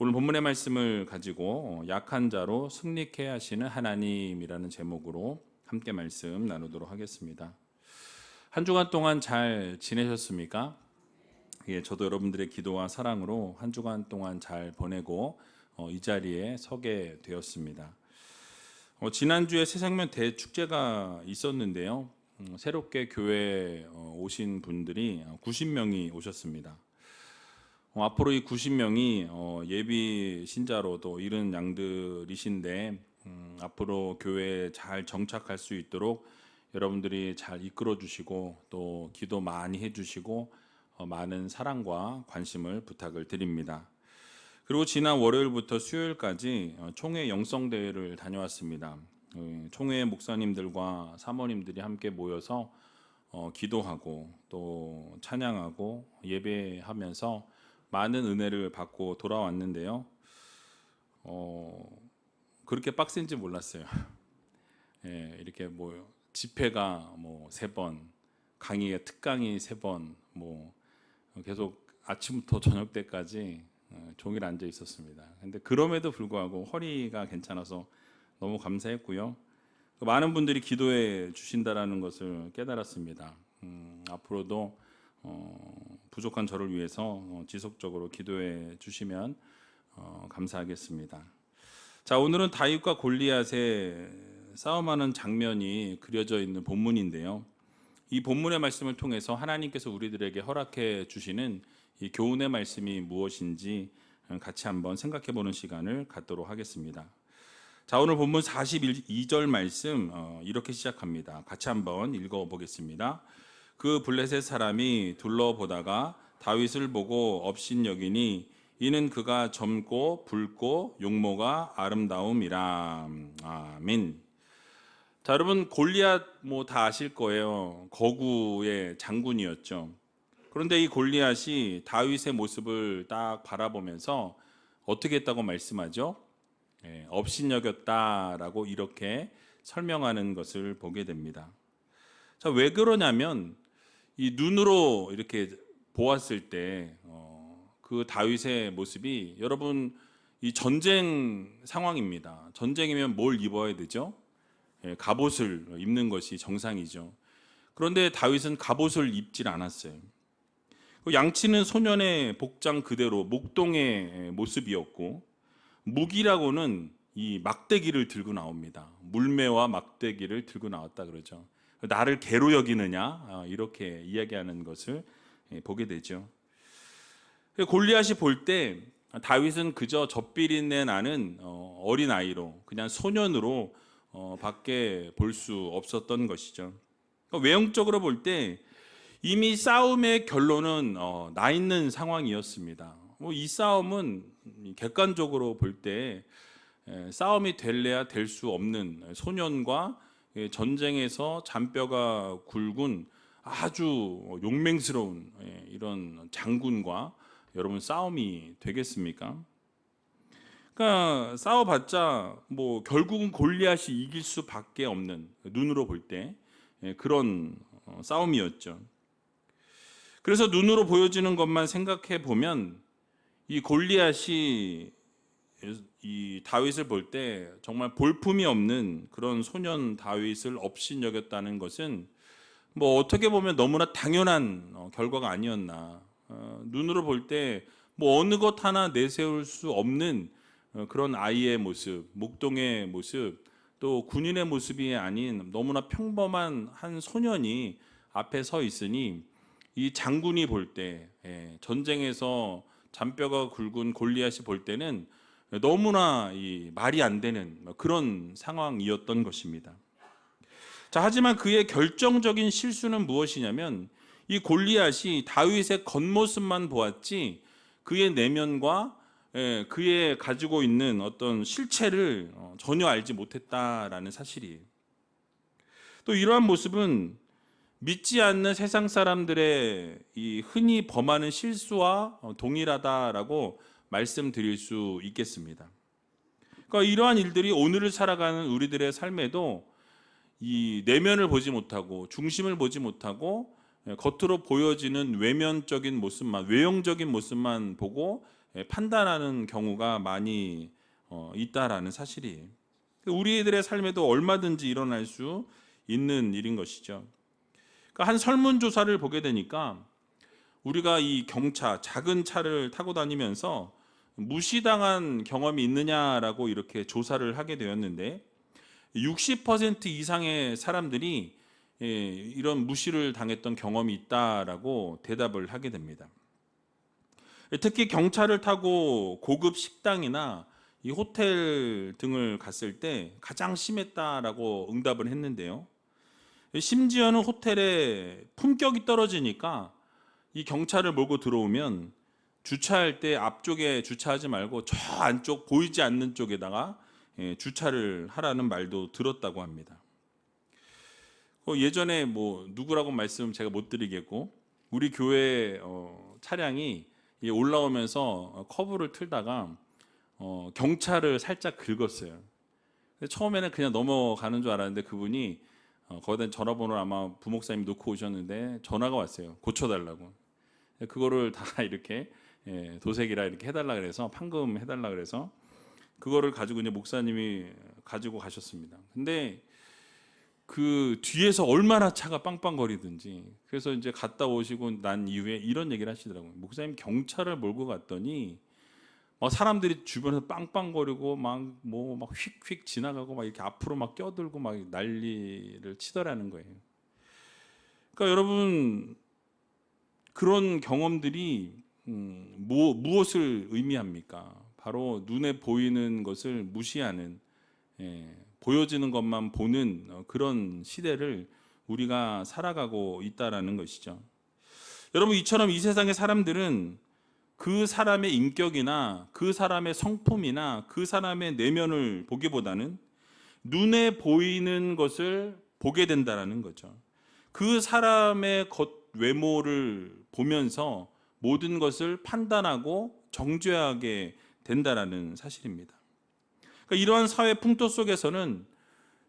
오늘 본문의 말씀을 가지고 약한 자로 승리케 하시는 하나님이라는 제목으로 함께 말씀 나누도록 하겠습니다. 한 주간 동안 잘 지내셨습니까? 예, 저도 여러분들의 기도와 사랑으로 한 주간 동안 잘 보내고 이 자리에 서게 되었습니다. 지난주에 새생명 대축제가 있었는데요. 새롭게 교회에 오신 분들이 90명이 오셨습니다. 앞으로 이 90명이 예비 신자로도 이른 양들이신데 앞으로 교회에 잘 정착할 수 있도록 여러분들이 잘 이끌어 주시고 또 기도 많이 해주시고 많은 사랑과 관심을 부탁을 드립니다. 그리고 지난 월요일부터 수요일까지 총회 영성대회를 다녀왔습니다. 총회 목사님들과 사모님들이 함께 모여서 기도하고 또 찬양하고 예배하면서 많은 은혜를 받고 돌아왔는데요. 그렇게 빡센지 몰랐어요. 예, 이렇게 뭐 집회가 뭐 3번, 강의가 특강이 3번, 뭐 계속 아침부터 저녁 때까지 종일 앉아 있었습니다. 근데 그럼에도 불구하고 허리가 괜찮아서 너무 감사했고요. 많은 분들이 기도해 주신다라는 것을 깨달았습니다. 앞으로도 부족한 저를 위해서 지속적으로 기도해 주시면 감사하겠습니다. 자, 오늘은 다윗과 골리앗의 싸움하는 장면이 그려져 있는 본문인데요. 이 본문의 말씀을 통해서 하나님께서 우리들에게 허락해 주시는 이 교훈의 말씀이 무엇인지 같이 한번 생각해 보는 시간을 갖도록 하겠습니다. 자, 오늘 본문 42절 말씀 이렇게 시작합니다. 같이 한번 읽어 보겠습니다. 그 블레셋 사람이 둘러보다가 다윗을 보고 업신여기니 이는 그가 젊고 붉고 용모가 아름다움이라. 아멘. 자, 여러분 골리앗 뭐 다 아실 거예요. 거구의 장군이었죠. 그런데 이 골리앗이 다윗의 모습을 딱 바라보면서 어떻게 했다고 말씀하죠? 업신여겼다라고 이렇게 설명하는 것을 보게 됩니다. 자, 왜 그러냐면 이 눈으로 이렇게 보았을 때 그 다윗의 모습이 여러분 이 전쟁 상황입니다. 전쟁이면 뭘 입어야 되죠? 갑옷을 입는 것이 정상이죠. 그런데 다윗은 갑옷을 입질 않았어요. 양치는 소년의 복장 그대로 목동의 모습이었고 무기라고는 이 막대기를 들고 나옵니다. 물매와 막대기를 들고 나왔다 그러죠. 나를 개로 여기느냐 이렇게 이야기하는 것을 보게 되죠. 골리앗이 볼 때 다윗은 그저 젖비린내 나는 어린 아이로 그냥 소년으로 밖에 볼 수 없었던 것이죠. 외형적으로 볼 때 이미 싸움의 결론은 나 있는 상황이었습니다. 이 싸움은 객관적으로 볼 때 싸움이 될래야 될 수 없는 소년과 전쟁에서 잔뼈가 굵은 아주 용맹스러운 이런 장군과 여러분 싸움이 되겠습니까? 그러니까 싸워봤자 뭐 결국은 골리앗이 이길 수밖에 없는 눈으로 볼 때 그런 싸움이었죠. 그래서 눈으로 보여지는 것만 생각해 보면 이 골리앗이 이 다윗을 볼 때 정말 볼품이 없는 그런 소년 다윗을 업신여겼다는 것은 뭐 어떻게 보면 너무나 당연한 결과가 아니었나. 눈으로 볼 때 뭐 어느 것 하나 내세울 수 없는 그런 아이의 모습, 목동의 모습, 또 군인의 모습이 아닌 너무나 평범한 한 소년이 앞에 서 있으니 이 장군이 볼 때 전쟁에서 잔뼈가 굵은 골리앗이 볼 때는 너무나 이 말이 안 되는 그런 상황이었던 것입니다. 자, 하지만 그의 결정적인 실수는 무엇이냐면 이 골리앗이 다윗의 겉모습만 보았지 그의 내면과 그의 가지고 있는 어떤 실체를 전혀 알지 못했다라는 사실이에요. 또 이러한 모습은 믿지 않는 세상 사람들의 이 흔히 범하는 실수와 동일하다라고 말씀드릴 수 있겠습니다. 그러니까 이러한 일들이 오늘을 살아가는 우리들의 삶에도 이 내면을 보지 못하고 중심을 보지 못하고 겉으로 보여지는 외면적인 모습만, 외형적인 모습만 보고 판단하는 경우가 많이 있다라는 사실이에요. 우리들의 삶에도 얼마든지 일어날 수 있는 일인 것이죠. 그러니까 한 설문조사를 보게 되니까 우리가 이 경차, 작은 차를 타고 다니면서 무시당한 경험이 있느냐라고 이렇게 조사를 하게 되었는데 60% 이상의 사람들이 이런 무시를 당했던 경험이 있다라고 대답을 하게 됩니다. 특히 경차를 타고 고급 식당이나 이 호텔 등을 갔을 때 가장 심했다라고 응답을 했는데요. 심지어는 호텔에 품격이 떨어지니까 이 경차를 몰고 들어오면 주차할 때 앞쪽에 주차하지 말고 저 안쪽 보이지 않는 쪽에다가 주차를 하라는 말도 들었다고 합니다. 예전에 뭐 누구라고 말씀 제가 못 드리겠고 우리 교회 차량이 올라오면서 커브를 틀다가 경차를 살짝 긁었어요. 처음에는 그냥 넘어가는 줄 알았는데 그분이 거기다 전화번호를 아마 부목사님이 놓고 오셨는데 전화가 왔어요. 고쳐달라고. 그거를 다 이렇게 도색이라 이렇게 해달라 그래서 판금 해달라 그래서 그거를 가지고 이제 목사님이 가지고 가셨습니다. 근데 그 뒤에서 얼마나 차가 빵빵거리든지 그래서 이제 갔다 오시고 난 이후에 이런 얘기를 하시더라고요. 목사님 경차를 몰고 갔더니 막 사람들이 주변에서 빵빵거리고 막 휙휙 지나가고 막 이렇게 앞으로 막 껴들고 막 난리를 치더라는 거예요. 그러니까 여러분 그런 경험들이 무엇을 의미합니까? 바로 눈에 보이는 것을 무시하는 보여지는 것만 보는 그런 시대를 우리가 살아가고 있다라는 것이죠. 여러분 이처럼 이 세상의 사람들은 그 사람의 인격이나 그 사람의 성품이나 그 사람의 내면을 보기보다는 눈에 보이는 것을 보게 된다라는 거죠. 그 사람의 외모를 보면서 모든 것을 판단하고 정죄하게 된다라는 사실입니다. 그러니까 이러한 사회 풍토 속에서는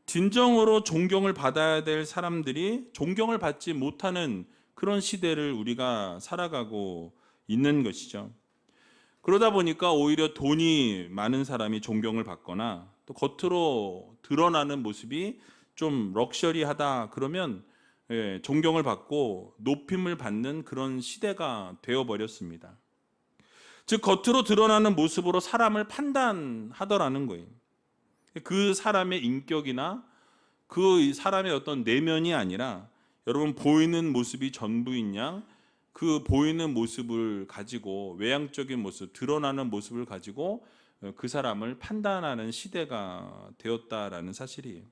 진정으로 존경을 받아야 될 사람들이 존경을 받지 못하는 그런 시대를 우리가 살아가고 있는 것이죠. 그러다 보니까 오히려 돈이 많은 사람이 존경을 받거나 또 겉으로 드러나는 모습이 좀 럭셔리하다 그러면 존경을 받고 높임을 받는 그런 시대가 되어버렸습니다. 즉 겉으로 드러나는 모습으로 사람을 판단하더라는 거예요. 그 사람의 인격이나 그 사람의 어떤 내면이 아니라 여러분 보이는 모습이 전부인 양 그 보이는 모습을 가지고 외향적인 모습, 드러나는 모습을 가지고 그 사람을 판단하는 시대가 되었다라는 사실이에요.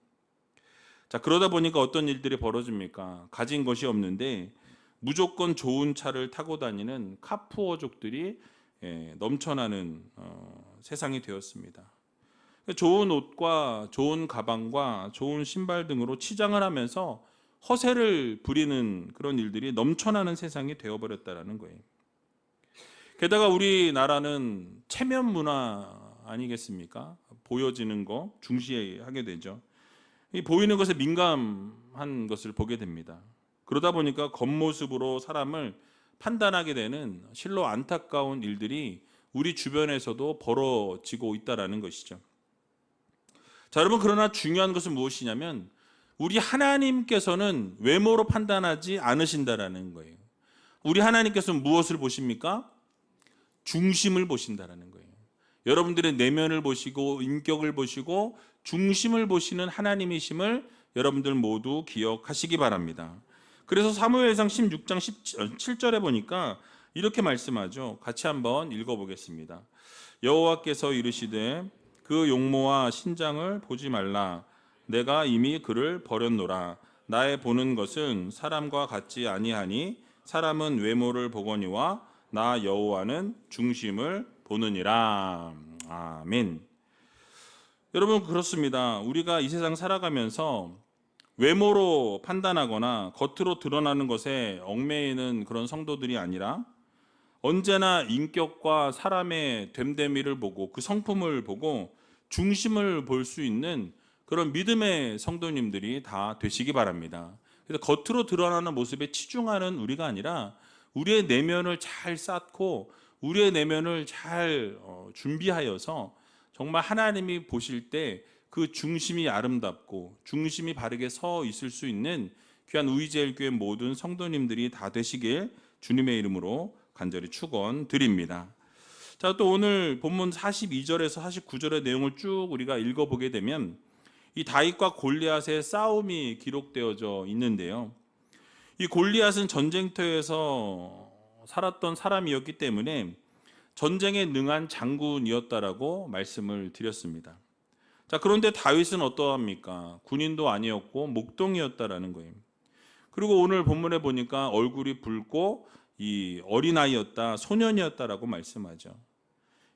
자, 그러다 보니까 어떤 일들이 벌어집니까? 가진 것이 없는데 무조건 좋은 차를 타고 다니는 카푸어족들이 넘쳐나는 세상이 되었습니다. 좋은 옷과 좋은 가방과 좋은 신발 등으로 치장을 하면서 허세를 부리는 그런 일들이 넘쳐나는 세상이 되어버렸다는 거예요. 게다가 우리나라는 체면 문화 아니겠습니까? 보여지는 거 중시하게 되죠. 이 보이는 것에 민감한 것을 보게 됩니다. 그러다 보니까 겉모습으로 사람을 판단하게 되는 실로 안타까운 일들이 우리 주변에서도 벌어지고 있다라는 것이죠. 자, 여러분 그러나 중요한 것은 무엇이냐면 우리 하나님께서는 외모로 판단하지 않으신다라는 거예요. 우리 하나님께서는 무엇을 보십니까? 중심을 보신다라는 거예요. 여러분들의 내면을 보시고 인격을 보시고 중심을 보시는 하나님이심을 여러분들 모두 기억하시기 바랍니다. 그래서 사무엘상 16장 17절에 보니까 이렇게 말씀하죠. 같이 한번 읽어보겠습니다. 여호와께서 이르시되 그 용모와 신장을 보지 말라. 내가 이미 그를 버렸노라. 나의 보는 것은 사람과 같지 아니하니 사람은 외모를 보거니와 나 여호와는 중심을 보느니라. 아멘. 여러분 그렇습니다. 우리가 이 세상 살아가면서 외모로 판단하거나 겉으로 드러나는 것에 얽매이는 그런 성도들이 아니라 언제나 인격과 사람의 됨됨이를 보고 그 성품을 보고 중심을 볼 수 있는 그런 믿음의 성도님들이 다 되시기 바랍니다. 그래서 겉으로 드러나는 모습에 치중하는 우리가 아니라 우리의 내면을 잘 쌓고 우리의 내면을 잘 준비하여서 정말 하나님이 보실 때 그 중심이 아름답고 중심이 바르게 서 있을 수 있는 귀한 우이제일교회 모든 성도님들이 다 되시길 주님의 이름으로 간절히 축원드립니다. 자, 또 오늘 본문 42절에서 49절의 내용을 쭉 우리가 읽어보게 되면 이 다윗과 골리앗의 싸움이 기록되어져 있는데요. 이 골리앗은 전쟁터에서 살았던 사람이었기 때문에 전쟁에 능한 장군이었다라고 말씀을 드렸습니다. 자, 그런데 다윗은 어떠합니까? 군인도 아니었고 목동이었다라는 거예요. 그리고 오늘 본문에 보니까 얼굴이 붉고 이 어린아이였다, 소년이었다라고 말씀하죠.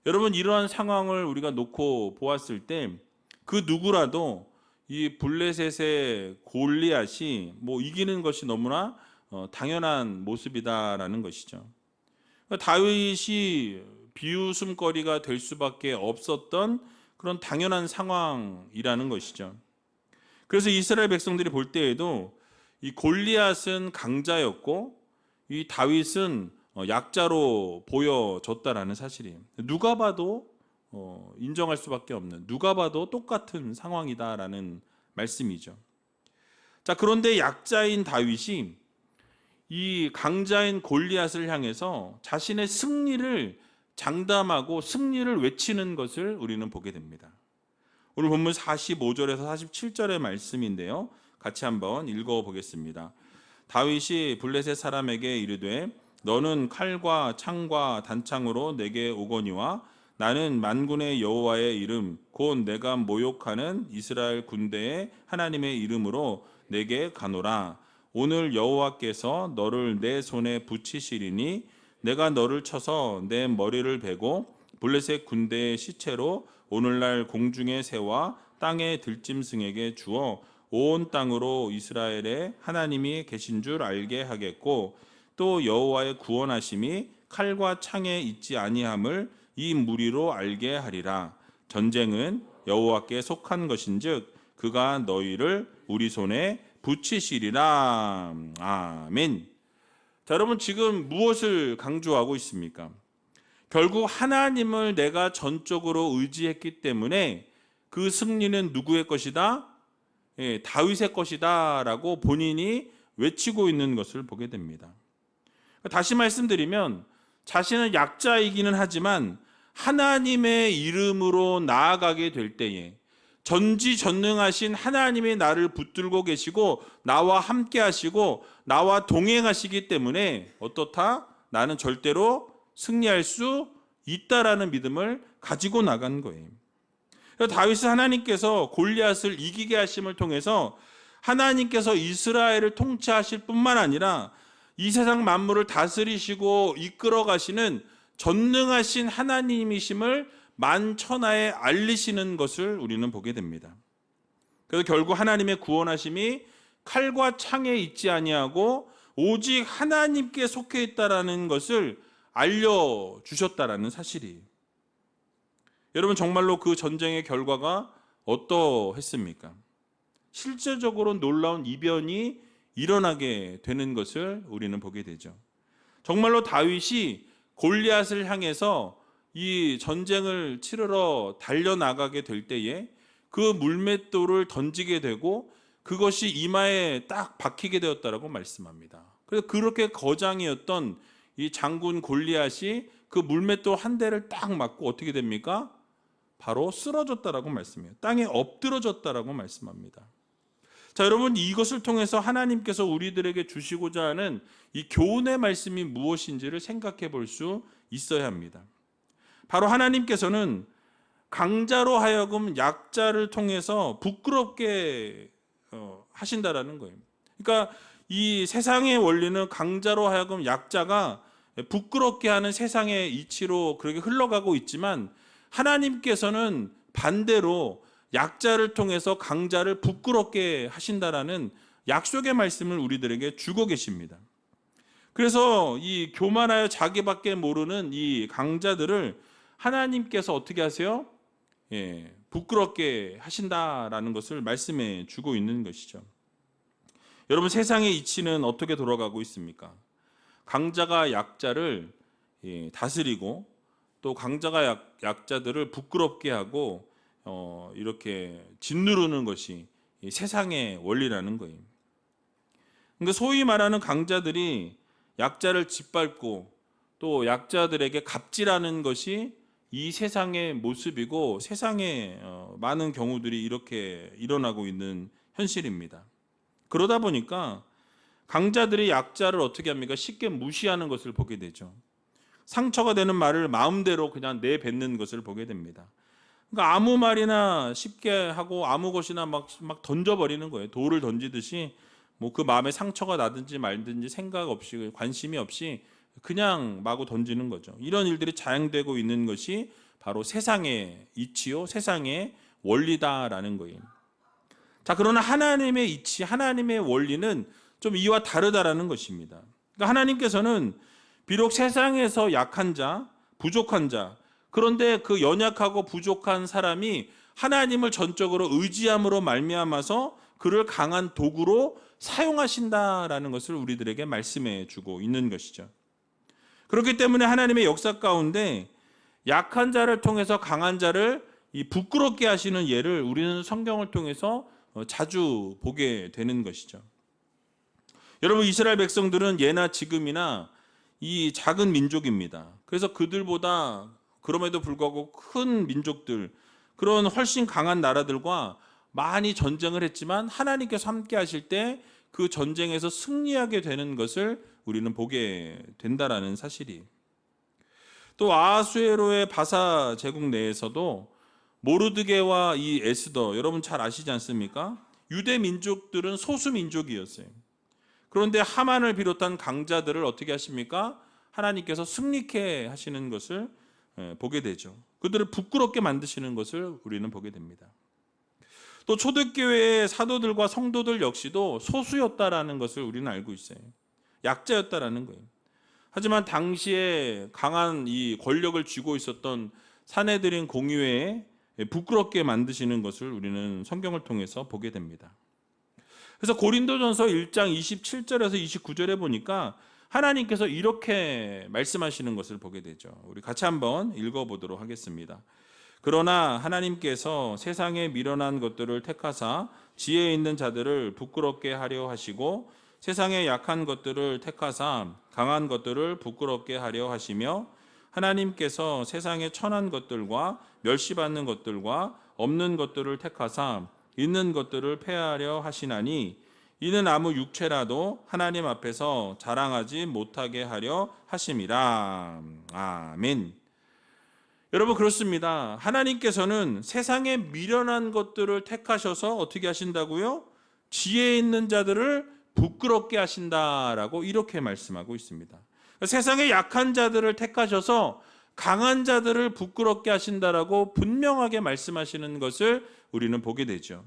여러분, 이러한 상황을 우리가 놓고 보았을 때 그 누구라도 이 블레셋의 골리앗이 이기는 것이 너무나 당연한 모습이다라는 것이죠. 다윗이 비웃음거리가 될 수밖에 없었던 그런 당연한 상황이라는 것이죠. 그래서 이스라엘 백성들이 볼 때에도 이 골리앗은 강자였고 이 다윗은 약자로 보여졌다라는 사실이에요. 누가 봐도 인정할 수밖에 없는, 누가 봐도 똑같은 상황이다라는 말씀이죠. 자, 그런데 약자인 다윗이 이 강자인 골리앗을 향해서 자신의 승리를 장담하고 승리를 외치는 것을 우리는 보게 됩니다. 오늘 본문 45절에서 47절의 말씀인데요, 같이 한번 읽어보겠습니다. 다윗이 블레셋 사람에게 이르되 너는 칼과 창과 단창으로 내게 오거니와 나는 만군의 여호와의 이름 곧 내가 모욕하는 이스라엘 군대의 하나님의 이름으로 내게 가노라. 오늘 여호와께서 너를 내 손에 붙이시리니 내가 너를 쳐서 내 머리를 베고 블레셋 군대의 시체로 오늘날 공중의 새와 땅의 들짐승에게 주어 온 땅으로 이스라엘의 하나님이 계신 줄 알게 하겠고 또 여호와의 구원하심이 칼과 창에 있지 아니함을 이 무리로 알게 하리라. 전쟁은 여호와께 속한 것인즉 그가 너희를 우리 손에 붙이시리라. 아멘. 자, 여러분, 지금 무엇을 강조하고 있습니까? 결국 하나님을 내가 전적으로 의지했기 때문에 그 승리는 누구의 것이다? 다윗의 것이다 라고 본인이 외치고 있는 것을 보게 됩니다. 다시 말씀드리면 자신은 약자이기는 하지만 하나님의 이름으로 나아가게 될 때에 전지전능하신 하나님이 나를 붙들고 계시고 나와 함께 하시고 나와 동행하시기 때문에 어떻다? 나는 절대로 승리할 수 있다라는 믿음을 가지고 나간 거예요. 다윗은 하나님께서 골리앗을 이기게 하심을 통해서 하나님께서 이스라엘을 통치하실 뿐만 아니라 이 세상 만물을 다스리시고 이끌어 가시는 전능하신 하나님이심을 만천하에 알리시는 것을 우리는 보게 됩니다. 그래서 결국 하나님의 구원하심이 칼과 창에 있지 아니하고 오직 하나님께 속해 있다라는 것을 알려주셨다라는 사실이에요. 여러분, 정말로 그 전쟁의 결과가 어떠했습니까? 실제적으로 놀라운 이변이 일어나게 되는 것을 우리는 보게 되죠. 정말로 다윗이 골리앗을 향해서 이 전쟁을 치르러 달려나가게 될 때에 그 물맷돌을 던지게 되고 그것이 이마에 딱 박히게 되었다라고 말씀합니다. 그래서 그렇게 거장이었던 이 장군 골리앗이 그 물맷돌 한 대를 딱 맞고 어떻게 됩니까? 바로 쓰러졌다라고 말씀해요. 땅에 엎드러졌다라고 말씀합니다. 자, 여러분, 이것을 통해서 하나님께서 우리들에게 주시고자 하는 이 교훈의 말씀이 무엇인지를 생각해 볼 수 있어야 합니다. 바로 하나님께서는 강자로 하여금 약자를 통해서 부끄럽게 하신다라는 거예요. 그러니까 이 세상의 원리는 강자로 하여금 약자가 부끄럽게 하는 세상의 이치로 그렇게 흘러가고 있지만 하나님께서는 반대로 약자를 통해서 강자를 부끄럽게 하신다라는 약속의 말씀을 우리들에게 주고 계십니다. 그래서 이 교만하여 자기밖에 모르는 이 강자들을 하나님께서 어떻게 하세요? 부끄럽게 하신다라는 것을 말씀해 주고 있는 것이죠. 여러분, 세상의 이치는 어떻게 돌아가고 있습니까? 강자가 약자를 다스리고 또 강자가 약자들을 부끄럽게 하고 이렇게 짓누르는 것이 이 세상의 원리라는 거예요. 그러니까 소위 말하는 강자들이 약자를 짓밟고 또 약자들에게 갑질하는 것이 이 세상의 모습이고 세상에 많은 경우들이 이렇게 일어나고 있는 현실입니다. 그러다 보니까 강자들이 약자를 어떻게 합니까? 쉽게 무시하는 것을 보게 되죠. 상처가 되는 말을 마음대로 그냥 내뱉는 것을 보게 됩니다. 그러니까 아무 말이나 쉽게 하고 아무 것이나 막 던져버리는 거예요. 돌을 던지듯이 뭐 그 마음에 상처가 나든지 말든지 생각 없이 관심이 없이 그냥 마구 던지는 거죠. 이런 일들이 자행되고 있는 것이 바로 세상의 이치요, 세상의 원리다라는 거예요. 자, 그러나 하나님의 이치, 하나님의 원리는 좀 이와 다르다라는 것입니다. 그러니까 하나님께서는 비록 세상에서 약한 자, 부족한 자, 그런데 그 연약하고 부족한 사람이 하나님을 전적으로 의지함으로 말미암아서 그를 강한 도구로 사용하신다라는 것을 우리들에게 말씀해 주고 있는 것이죠. 그렇기 때문에 하나님의 역사 가운데 약한 자를 통해서 강한 자를 부끄럽게 하시는 예를 우리는 성경을 통해서 자주 보게 되는 것이죠. 여러분, 이스라엘 백성들은 예나 지금이나 이 작은 민족입니다. 그래서 그들보다 그럼에도 불구하고 큰 민족들, 그런 훨씬 강한 나라들과 많이 전쟁을 했지만 하나님께서 함께 하실 때 그 전쟁에서 승리하게 되는 것을 우리는 보게 된다라는 사실이. 또 아하수에로의 바사 제국 내에서도 모르드게와 이 에스더, 여러분 잘 아시지 않습니까? 유대 민족들은 소수 민족이었어요. 그런데 하만을 비롯한 강자들을 어떻게 하십니까? 하나님께서 승리케 하시는 것을 보게 되죠. 그들을 부끄럽게 만드시는 것을 우리는 보게 됩니다. 또 초대교회의 사도들과 성도들 역시도 소수였다라는 것을 우리는 알고 있어요. 약자였다라는 거예요. 하지만 당시에 강한 이 권력을 쥐고 있었던 사내들인 공의회에 부끄럽게 만드시는 것을 우리는 성경을 통해서 보게 됩니다. 그래서 고린도전서 1장 27절에서 29절에 보니까 하나님께서 이렇게 말씀하시는 것을 보게 되죠. 우리 같이 한번 읽어보도록 하겠습니다. 그러나 하나님께서 세상에 미련한 것들을 택하사 지혜 있는 자들을 부끄럽게 하려 하시고 세상에 약한 것들을 택하사 강한 것들을 부끄럽게 하려 하시며 하나님께서 세상에 천한 것들과 멸시받는 것들과 없는 것들을 택하사 있는 것들을 폐하려 하시나니 이는 아무 육체라도 하나님 앞에서 자랑하지 못하게 하려 하심이라. 아멘. 여러분, 그렇습니다. 하나님께서는 세상에 미련한 것들을 택하셔서 어떻게 하신다고요? 지혜 있는 자들을 부끄럽게 하신다라고 이렇게 말씀하고 있습니다. 세상에 약한 자들을 택하셔서 강한 자들을 부끄럽게 하신다라고 분명하게 말씀하시는 것을 우리는 보게 되죠.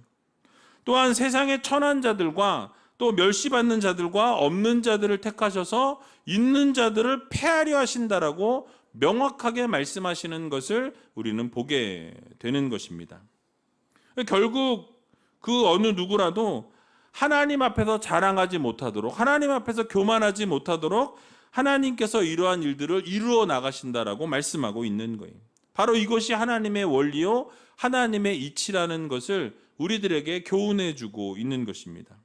또한 세상의 천한 자들과 또 멸시받는 자들과 없는 자들을 택하셔서 있는 자들을 폐하려 하신다라고 명확하게 말씀하시는 것을 우리는 보게 되는 것입니다. 결국 그 어느 누구라도 하나님 앞에서 자랑하지 못하도록, 하나님 앞에서 교만하지 못하도록 하나님께서 이러한 일들을 이루어 나가신다라고 말씀하고 있는 거예요. 바로 이것이 하나님의 원리요, 하나님의 이치라는 것을 우리들에게 교훈해 주고 있는 것입니다.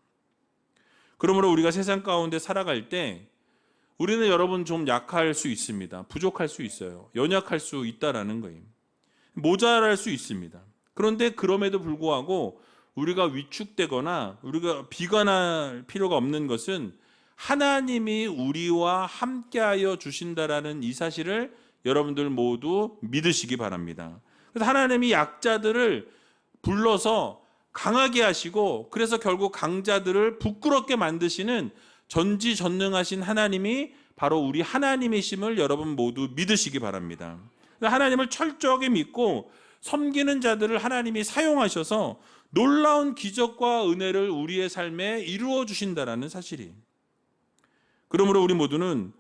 그러므로 우리가 세상 가운데 살아갈 때 우리는 여러분 좀 약할 수 있습니다. 부족할 수 있어요. 연약할 수 있다라는 거예요. 모자랄 수 있습니다. 그런데 그럼에도 불구하고 우리가 위축되거나 우리가 비관할 필요가 없는 것은 하나님이 우리와 함께하여 주신다라는 이 사실을 여러분들 모두 믿으시기 바랍니다. 그래서 하나님이 약자들을 불러서 강하게 하시고 그래서 결국 강자들을 부끄럽게 만드시는 전지전능하신 하나님이 바로 우리 하나님이심을 여러분 모두 믿으시기 바랍니다. 하나님을 철저하게 믿고 섬기는 자들을 하나님이 사용하셔서 놀라운 기적과 은혜를 우리의 삶에 이루어 주신다라는 사실이. 그러므로 우리 모두는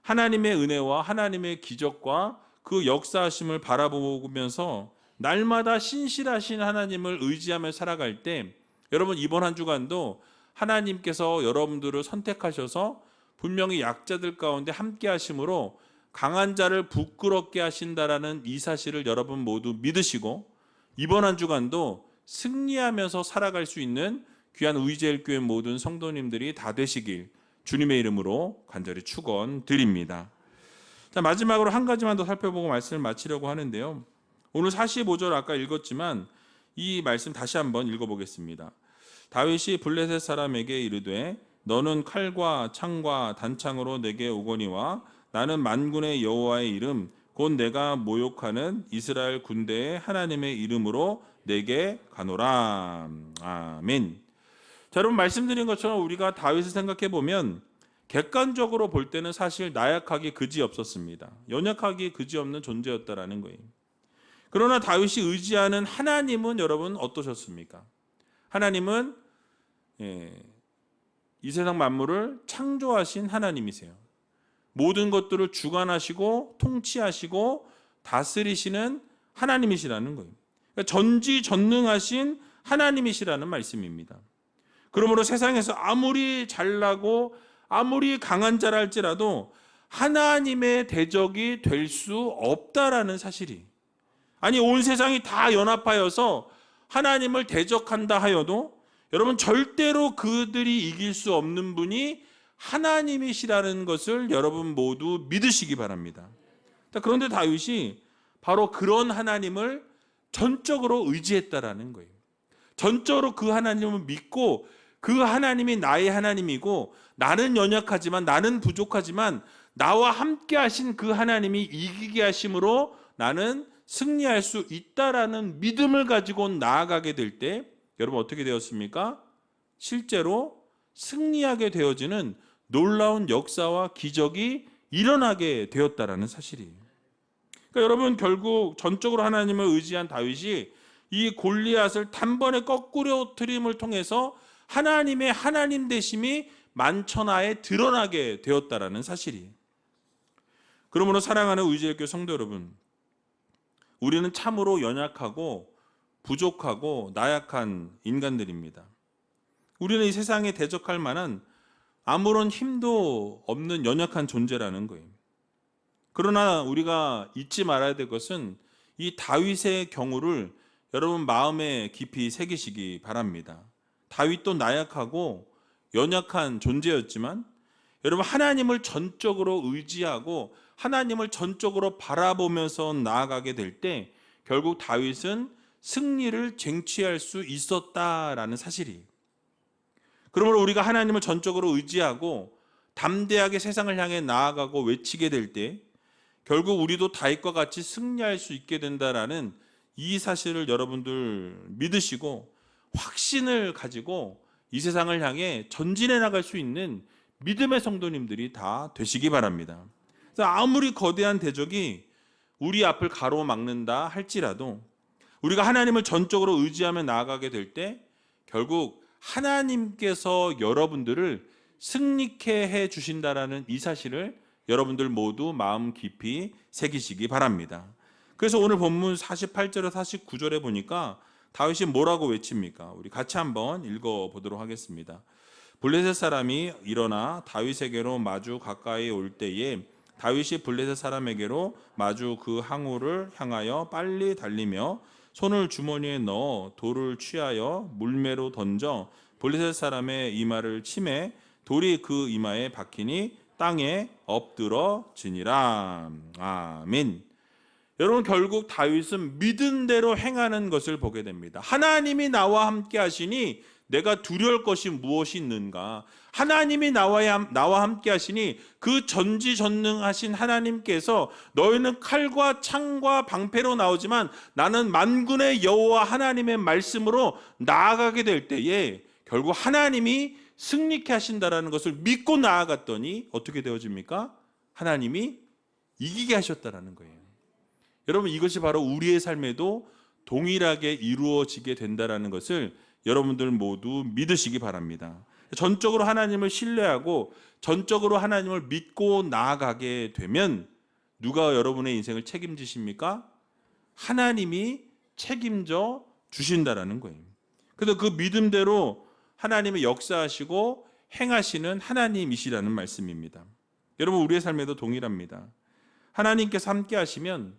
하나님의 은혜와 하나님의 기적과 그 역사하심을 바라보면서 날마다 신실하신 하나님을 의지하며 살아갈 때 여러분 이번 한 주간도 하나님께서 여러분들을 선택하셔서 분명히 약자들 가운데 함께 하심으로 강한 자를 부끄럽게 하신다라는 이 사실을 여러분 모두 믿으시고 이번 한 주간도 승리하면서 살아갈 수 있는 귀한 의제일교회 모든 성도님들이 다 되시길 주님의 이름으로 간절히 축원드립니다. 자, 마지막으로 한 가지만 더 살펴보고 말씀을 마치려고 하는데요. 오늘 45절 아까 읽었지만 이 말씀 다시 한번 읽어보겠습니다. 다윗이 블레셋 사람에게 이르되 너는 칼과 창과 단창으로 내게 오거니와 나는 만군의 여호와의 이름 곧 내가 모욕하는 이스라엘 군대의 하나님의 이름으로 내게 가노라. 아멘. 자, 여러분 말씀드린 것처럼 우리가 다윗을 생각해 보면 객관적으로 볼 때는 사실 나약하기 그지없었습니다. 연약하기 그지없는 존재였다라는 거예요. 그러나 다윗이 의지하는 하나님은 여러분 어떠셨습니까? 하나님은 이 세상 만물을 창조하신 하나님이세요. 모든 것들을 주관하시고 통치하시고 다스리시는 하나님이시라는 거예요. 그러니까 전지전능하신 하나님이시라는 말씀입니다. 그러므로 세상에서 아무리 잘나고 아무리 강한 자라 할지라도 하나님의 대적이 될 수 없다라는 사실이, 아니 온 세상이 다 연합하여서 하나님을 대적한다 하여도 여러분 절대로 그들이 이길 수 없는 분이 하나님이시라는 것을 여러분 모두 믿으시기 바랍니다. 그런데 다윗이 바로 그런 하나님을 전적으로 의지했다라는 거예요. 전적으로 그 하나님을 믿고 그 하나님이 나의 하나님이고 나는 연약하지만 나는 부족하지만 나와 함께 하신 그 하나님이 이기게 하심으로 나는 승리할 수 있다라는 믿음을 가지고 나아가게 될 때 여러분 어떻게 되었습니까? 실제로 승리하게 되어지는 놀라운 역사와 기적이 일어나게 되었다라는 사실이에요. 그러니까 여러분 결국 전적으로 하나님을 의지한 다윗이 이 골리앗을 단번에 거꾸로뜨림을 통해서 하나님의 하나님 되심이 만천하에 드러나게 되었다라는 사실이에요. 그러므로 사랑하는 의지일교회 성도 여러분, 우리는 참으로 연약하고 부족하고 나약한 인간들입니다. 우리는 이 세상에 대적할 만한 아무런 힘도 없는 연약한 존재라는 거예요. 그러나 우리가 잊지 말아야 될 것은 이 다윗의 경우를 여러분 마음에 깊이 새기시기 바랍니다. 다윗도 나약하고 연약한 존재였지만 여러분 하나님을 전적으로 의지하고 하나님을 전적으로 바라보면서 나아가게 될 때 결국 다윗은 승리를 쟁취할 수 있었다라는 사실이에요. 그러므로 우리가 하나님을 전적으로 의지하고 담대하게 세상을 향해 나아가고 외치게 될 때 결국 우리도 다윗과 같이 승리할 수 있게 된다라는 이 사실을 여러분들 믿으시고 확신을 가지고 이 세상을 향해 전진해 나갈 수 있는 믿음의 성도님들이 다 되시기 바랍니다. 그래서 아무리 거대한 대적이 우리 앞을 가로막는다 할지라도 우리가 하나님을 전적으로 의지하며 나아가게 될 때 결국 하나님께서 여러분들을 승리케 해 주신다라는 이 사실을 여러분들 모두 마음 깊이 새기시기 바랍니다. 그래서 오늘 본문 48절에서 49절에 보니까 다윗이 뭐라고 외칩니까? 우리 같이 한번 읽어보도록 하겠습니다. 블레셋 사람이 일어나 다윗에게로 마주 가까이 올 때에 다윗이 블레셋 사람에게로 마주 그 항우를 향하여 빨리 달리며 손을 주머니에 넣어 돌을 취하여 물매로 던져 블레셋 사람의 이마를 치매 돌이 그 이마에 박히니 땅에 엎드러지니라. 아멘. 여러분 결국 다윗은 믿은 대로 행하는 것을 보게 됩니다. 하나님이 나와 함께 하시니 내가 두려울 것이 무엇이 있는가? 하나님이 나와 함께 하시니 그 전지전능하신 하나님께서 너희는 칼과 창과 방패로 나오지만 나는 만군의 여호와 하나님의 말씀으로 나아가게 될 때에 결국 하나님이 승리케 하신다라는 것을 믿고 나아갔더니 어떻게 되어집니까? 하나님이 이기게 하셨다라는 거예요. 여러분 이것이 바로 우리의 삶에도 동일하게 이루어지게 된다라는 것을 여러분들 모두 믿으시기 바랍니다. 전적으로 하나님을 신뢰하고 전적으로 하나님을 믿고 나아가게 되면 누가 여러분의 인생을 책임지십니까? 하나님이 책임져 주신다라는 거예요. 그래서 그 믿음대로 하나님의 역사하시고 행하시는 하나님이시라는 말씀입니다. 여러분 우리의 삶에도 동일합니다. 하나님께서 함께 하시면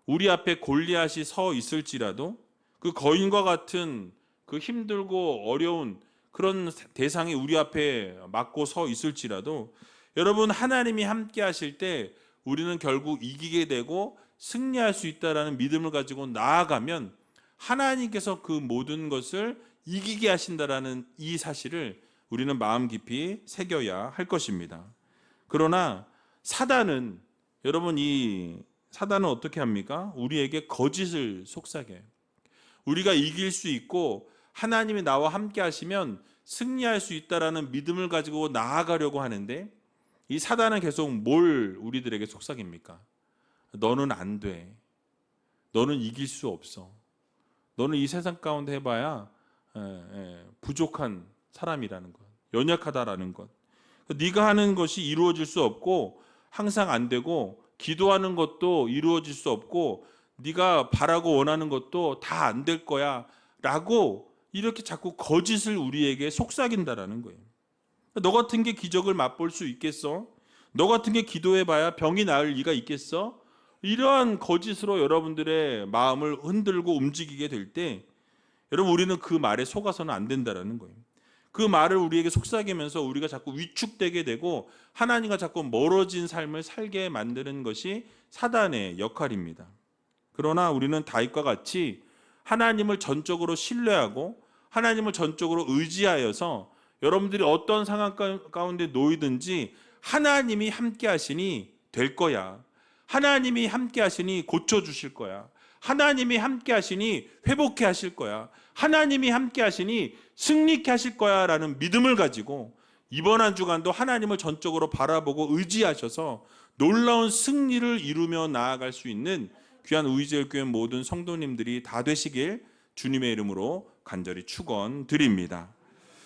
우리 앞에 골리앗이 서 있을지라도 그 거인과 같은 그 힘들고 어려운 그런 대상이 우리 앞에 맞고 서 있을지라도 여러분, 하나님이 함께 하실 때 우리는 결국 이기게 되고 승리할 수 있다라는 믿음을 가지고 나아가면 하나님께서 그 모든 것을 이기게 하신다라는 이 사실을 우리는 마음 깊이 새겨야 할 것입니다. 그러나 사단은, 여러분, 이 사단은 어떻게 합니까? 우리에게 거짓을 속삭여요. 우리가 이길 수 있고 하나님이 나와 함께 하시면 승리할 수 있다라는 믿음을 가지고 나아가려고 하는데, 이 사단은 계속 뭘 우리들에게 속삭입니까? 너는 안 돼. 너는 이길 수 없어. 너는 이 세상 가운데 해봐야 부족한 사람이라는 것, 연약하다라는 것. 네가 하는 것이 이루어질 수 없고 항상 안 되고, 기도하는 것도 이루어질 수 없고, 네가 바라고 원하는 것도 다 안 될 거야 라고 이렇게 자꾸 거짓을 우리에게 속삭인다라는 거예요. 너 같은 게 기적을 맛볼 수 있겠어? 너 같은 게 기도해봐야 병이 나을 리가 있겠어? 이러한 거짓으로 여러분들의 마음을 흔들고 움직이게 될 때, 여러분, 우리는 그 말에 속아서는 안 된다라는 거예요. 그 말을 우리에게 속삭이면서 우리가 자꾸 위축되게 되고 하나님과 자꾸 멀어진 삶을 살게 만드는 것이 사단의 역할입니다. 그러나 우리는 다윗과 같이 하나님을 전적으로 신뢰하고 하나님을 전적으로 의지하여서 여러분들이 어떤 상황 가운데 놓이든지 하나님이 함께 하시니 될 거야. 하나님이 함께 하시니 고쳐주실 거야. 하나님이 함께 하시니 회복해 하실 거야. 하나님이 함께 하시니 승리케 하실 거야 라는 믿음을 가지고 이번 한 주간도 하나님을 전적으로 바라보고 의지하셔서 놀라운 승리를 이루며 나아갈 수 있는 귀한 우이제일교회 모든 성도님들이 다 되시길 주님의 이름으로 간절히 축원드립니다.